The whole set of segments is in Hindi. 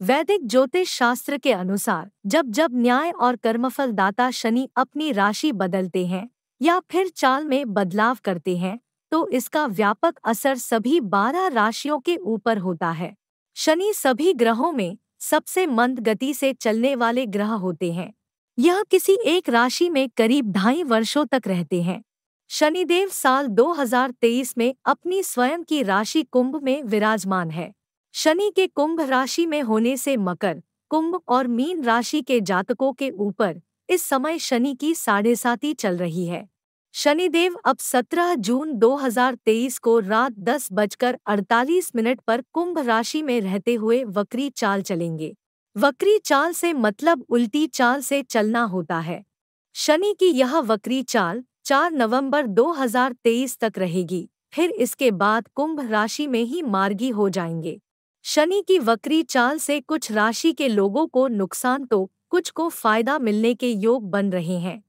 वैदिक ज्योतिष शास्त्र के अनुसार जब जब न्याय और कर्मफल दाता शनि अपनी राशि बदलते हैं या फिर चाल में बदलाव करते हैं, तो इसका व्यापक असर सभी 12 राशियों के ऊपर होता है। शनि सभी ग्रहों में सबसे मंद गति से चलने वाले ग्रह होते हैं। यह किसी एक राशि में करीब 2.5 वर्षों तक रहते हैं। शनिदेव साल 2023 में अपनी स्वयं की राशि कुंभ में विराजमान है। शनि के कुंभ राशि में होने से मकर, कुंभ और मीन राशि के जातकों के ऊपर इस समय शनि की 7.5 चल रही है। शनिदेव अब 17 जून 2023 को रात 10:48 पर कुंभ राशि में रहते हुए वक्री चाल चलेंगे। वक्री चाल से मतलब उल्टी चाल से चलना होता है। शनि की यह वक्री चाल 4 नवंबर 2023 तक रहेगी, फिर इसके बाद कुंभ राशि में ही मार्गी हो जाएंगे। शनि की वक्री चाल से कुछ राशि के लोगों को नुकसान तो कुछ को फायदा मिलने के योग बन रहे हैं।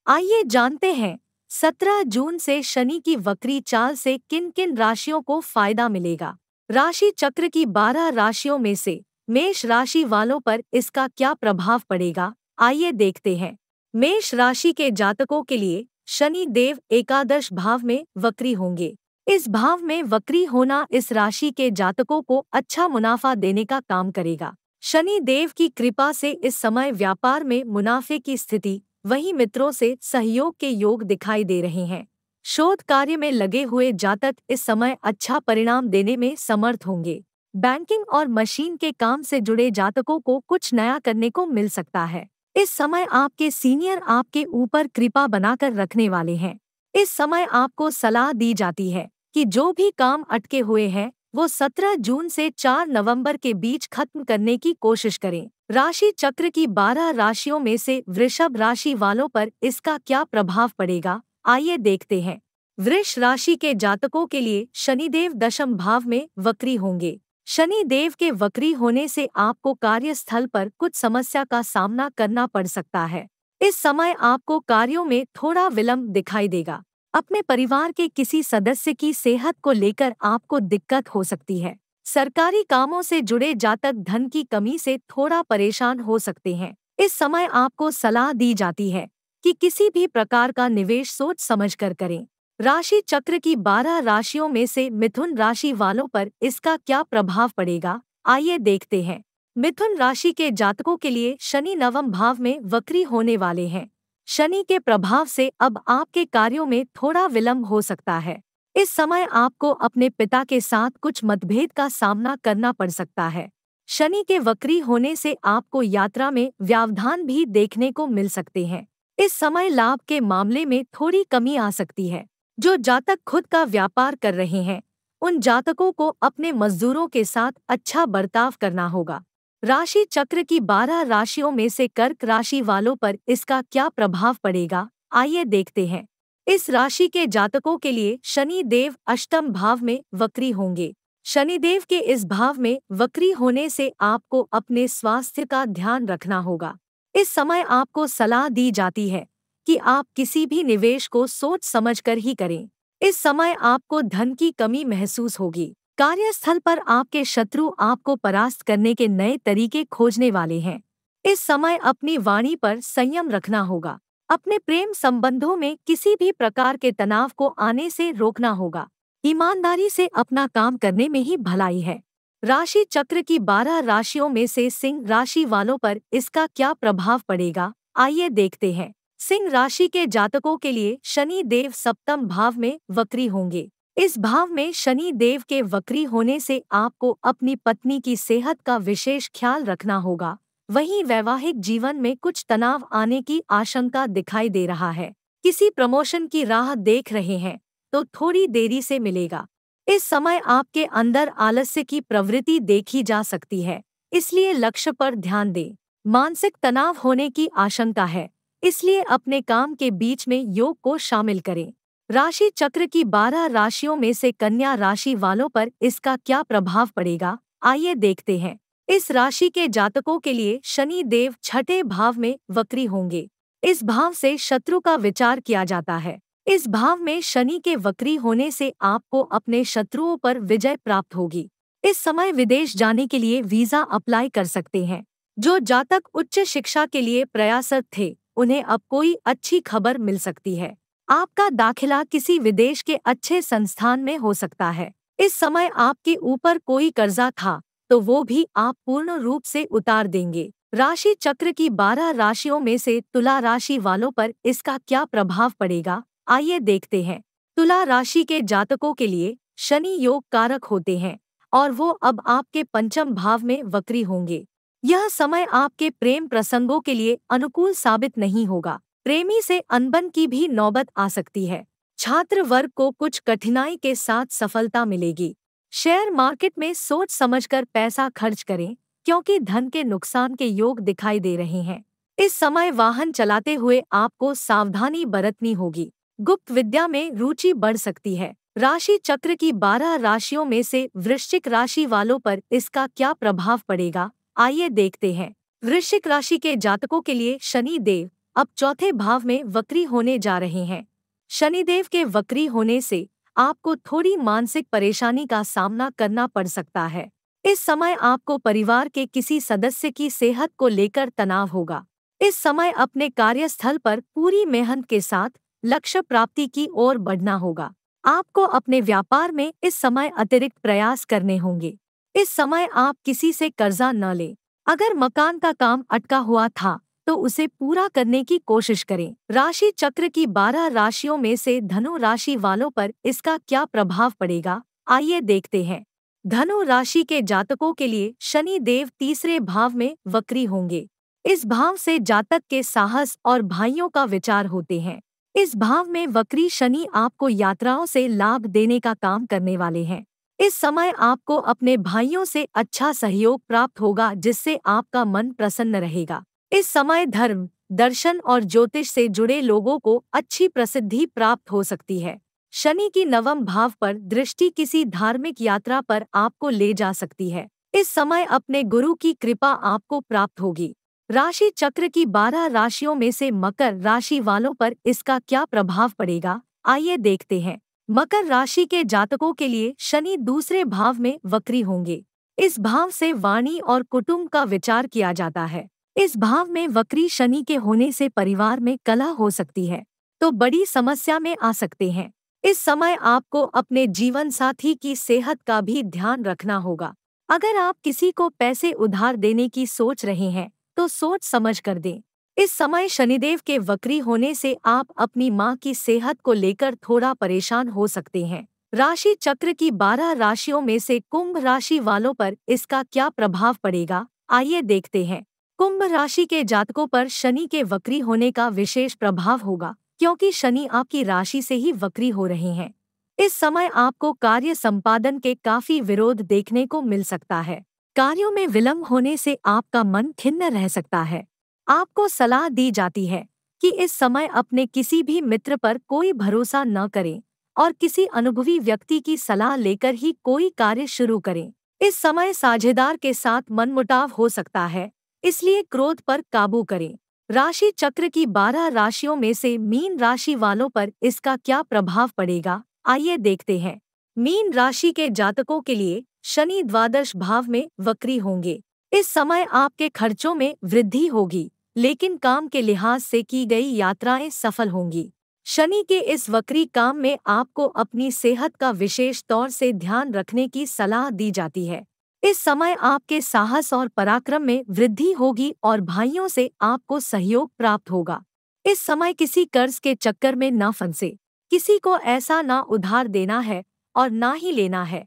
आइए जानते हैं 17 जून से शनि की वक्री चाल से किन किन राशियों को फायदा मिलेगा। राशि चक्र की 12 राशियों में से मेष राशि वालों पर इसका क्या प्रभाव पड़ेगा, आइए देखते हैं। मेष राशि के जातकों के लिए शनि देव एकादश भाव में वक्री होंगे। इस भाव में वक्री होना इस राशि के जातकों को अच्छा मुनाफा देने का काम करेगा। शनि देव की कृपा से इस समय व्यापार में मुनाफे की स्थिति, वहीं मित्रों से सहयोग के योग दिखाई दे रहे हैं। शोध कार्य में लगे हुए जातक इस समय अच्छा परिणाम देने में समर्थ होंगे। बैंकिंग और मशीन के काम से जुड़े जातकों को कुछ नया करने को मिल सकता है। इस समय आपके सीनियर आपके ऊपर कृपा बनाकर रखने वाले हैं। इस समय आपको सलाह दी जाती है कि जो भी काम अटके हुए हैं वो 17 जून से 4 नवंबर के बीच खत्म करने की कोशिश करें। राशि चक्र की 12 राशियों में से वृषभ राशि वालों पर इसका क्या प्रभाव पड़ेगा, आइए देखते हैं। वृष राशि के जातकों के लिए शनिदेव दशम भाव में वक्री होंगे। शनि देव के वक्री होने से आपको कार्यस्थल पर कुछ समस्या का सामना करना पड़ सकता है। इस समय आपको कार्यों में थोड़ा विलंब दिखाई देगा। अपने परिवार के किसी सदस्य की सेहत को लेकर आपको दिक्कत हो सकती है। सरकारी कामों से जुड़े जातक धन की कमी से थोड़ा परेशान हो सकते हैं। इस समय आपको सलाह दी जाती है कि किसी भी प्रकार का निवेश सोच समझकर करें। राशि चक्र की 12 राशियों में से मिथुन राशि वालों पर इसका क्या प्रभाव पड़ेगा, आइए देखते हैं। मिथुन राशि के जातकों के लिए शनि नवम भाव में वक्री होने वाले हैं। शनि के प्रभाव से अब आपके कार्यों में थोड़ा विलंब हो सकता है। इस समय आपको अपने पिता के साथ कुछ मतभेद का सामना करना पड़ सकता है। शनि के वक्री होने से आपको यात्रा में व्यवधान भी देखने को मिल सकते हैं। इस समय लाभ के मामले में थोड़ी कमी आ सकती है। जो जातक खुद का व्यापार कर रहे हैं, उन जातकों को अपने मजदूरों के साथ अच्छा बर्ताव करना होगा। राशि चक्र की 12 राशियों में से कर्क राशि वालों पर इसका क्या प्रभाव पड़ेगा, आइए देखते हैं। इस राशि के जातकों के लिए शनि देव अष्टम भाव में वक्री होंगे। शनिदेव के इस भाव में वक्री होने से आपको अपने स्वास्थ्य का ध्यान रखना होगा। इस समय आपको सलाह दी जाती है कि आप किसी भी निवेश को सोच समझकर ही करें। इस समय आपको धन की कमी महसूस होगी। कार्यस्थल पर आपके शत्रु आपको परास्त करने के नए तरीके खोजने वाले हैं। इस समय अपनी वाणी पर संयम रखना होगा। अपने प्रेम संबंधों में किसी भी प्रकार के तनाव को आने से रोकना होगा। ईमानदारी से अपना काम करने में ही भलाई है। राशि चक्र की 12 राशियों में से सिंह राशि वालों पर इसका क्या प्रभाव पड़ेगा, आइए देखते हैं। सिंह राशि के जातकों के लिए शनि देव सप्तम भाव में वक्री होंगे। इस भाव में शनि देव के वक्री होने से आपको अपनी पत्नी की सेहत का विशेष ख्याल रखना होगा। वहीं वैवाहिक जीवन में कुछ तनाव आने की आशंका दिखाई दे रहा है। किसी प्रमोशन की राह देख रहे हैं तो थोड़ी देरी से मिलेगा। इस समय आपके अंदर आलस्य की प्रवृत्ति देखी जा सकती है, इसलिए लक्ष्य पर ध्यान दें। मानसिक तनाव होने की आशंका है, इसलिए अपने काम के बीच में योग को शामिल करें। राशि चक्र की 12 राशियों में से कन्या राशि वालों पर इसका क्या प्रभाव पड़ेगा, आइए देखते हैं। इस राशि के जातकों के लिए शनि देव छठे भाव में वक्री होंगे। इस भाव से शत्रु का विचार किया जाता है। इस भाव में शनि के वक्री होने से आपको अपने शत्रुओं पर विजय प्राप्त होगी। इस समय विदेश जाने के लिए वीजा अप्लाई कर सकते हैं। जो जातक उच्च शिक्षा के लिए प्रयासरत थे, उन्हें अब कोई अच्छी खबर मिल सकती है। आपका दाखिला किसी विदेश के अच्छे संस्थान में हो सकता है। इस समय आपके ऊपर कोई कर्जा था, तो वो भी आप पूर्ण रूप से उतार देंगे। राशि चक्र की 12 राशियों में से तुला राशि वालों पर इसका क्या प्रभाव पड़ेगा, आइए देखते हैं। तुला राशि के जातकों के लिए शनि योग कारक होते हैं और वो अब आपके पंचम भाव में वक्री होंगे। यह समय आपके प्रेम प्रसंगों के लिए अनुकूल साबित नहीं होगा। प्रेमी से अनबन की भी नौबत आ सकती है। छात्र वर्ग को कुछ कठिनाई के साथ सफलता मिलेगी। शेयर मार्केट में सोच समझकर पैसा खर्च करें, क्योंकि धन के नुकसान के योग दिखाई दे रहे हैं। इस समय वाहन चलाते हुए आपको सावधानी बरतनी होगी। गुप्त विद्या में रुचि बढ़ सकती है। राशि चक्र की 12 राशियों में से वृश्चिक राशि वालों पर इसका क्या प्रभाव पड़ेगा, आइए देखते हैं। वृश्चिक राशि के जातकों के लिए शनि देव अब चौथे भाव में वक्री होने जा रहे हैं। शनिदेव के वक्री होने से आपको थोड़ी मानसिक परेशानी का सामना करना पड़ सकता है। इस समय आपको परिवार के किसी सदस्य की सेहत को लेकर तनाव होगा। इस समय अपने कार्यस्थल पर पूरी मेहनत के साथ लक्ष्य प्राप्ति की ओर बढ़ना होगा। आपको अपने व्यापार में इस समय अतिरिक्त प्रयास करने होंगे। इस समय आप किसी से कर्जा न लें। अगर मकान का काम अटका हुआ था, तो उसे पूरा करने की कोशिश करें। राशि चक्र की 12 राशियों में से धनु राशि वालों पर इसका क्या प्रभाव पड़ेगा, आइए देखते हैं। धनु राशि के जातकों के लिए शनि देव तीसरे भाव में वक्री होंगे। इस भाव से जातक के साहस और भाइयों का विचार होते हैं। इस भाव में वक्री शनि आपको यात्राओं से लाभ देने का काम करने वाले हैं। इस समय आपको अपने भाइयों से अच्छा सहयोग प्राप्त होगा, जिससे आपका मन प्रसन्न रहेगा। इस समय धर्म, दर्शन और ज्योतिष से जुड़े लोगों को अच्छी प्रसिद्धि प्राप्त हो सकती है। शनि की नवम भाव पर दृष्टि किसी धार्मिक यात्रा पर आपको ले जा सकती है। इस समय अपने गुरु की कृपा आपको प्राप्त होगी। राशि चक्र की 12 राशियों में से मकर राशि वालों पर इसका क्या प्रभाव पड़ेगा, आइए देखते हैं। मकर राशि के जातकों के लिए शनि दूसरे भाव में वक्री होंगे। इस भाव से वाणी और कुटुंब का विचार किया जाता है। इस भाव में वक्री शनि के होने से परिवार में कलह हो सकती है, तो बड़ी समस्या में आ सकते हैं। इस समय आपको अपने जीवन साथी की सेहत का भी ध्यान रखना होगा। अगर आप किसी को पैसे उधार देने की सोच रहे हैं, तो सोच समझ कर दें। इस समय शनिदेव के वक्री होने से आप अपनी मां की सेहत को लेकर थोड़ा परेशान हो सकते हैं। राशि चक्र की 12 राशियों में से कुंभ राशि वालों पर इसका क्या प्रभाव पड़ेगा, आइए देखते हैं। कुंभ राशि के जातकों पर शनि के वक्री होने का विशेष प्रभाव होगा, क्योंकि शनि आपकी राशि से ही वक्री हो रहे हैं। इस समय आपको कार्य संपादन के काफी विरोध देखने को मिल सकता है। कार्यों में विलंब होने से आपका मन खिन्न रह सकता है। आपको सलाह दी जाती है कि इस समय अपने किसी भी मित्र पर कोई भरोसा न करें और किसी अनुभवी व्यक्ति की सलाह लेकर ही कोई कार्य शुरू करें। इस समय साझेदार के साथ मनमुटाव हो सकता है, इसलिए क्रोध पर काबू करें। राशि चक्र की 12 राशियों में से मीन राशि वालों पर इसका क्या प्रभाव पड़ेगा, आइए देखते हैं। मीन राशि के जातकों के लिए शनि द्वादश भाव में वक्री होंगे। इस समय आपके खर्चों में वृद्धि होगी, लेकिन काम के लिहाज से की गई यात्राएं सफल होंगी। शनि के इस वक्री काम में आपको अपनी सेहत का विशेष तौर से ध्यान रखने की सलाह दी जाती है। इस समय आपके साहस और पराक्रम में वृद्धि होगी और भाइयों से आपको सहयोग प्राप्त होगा। इस समय किसी कर्ज के चक्कर में न फंसे। किसी को ऐसा ना उधार देना है और ना ही लेना है।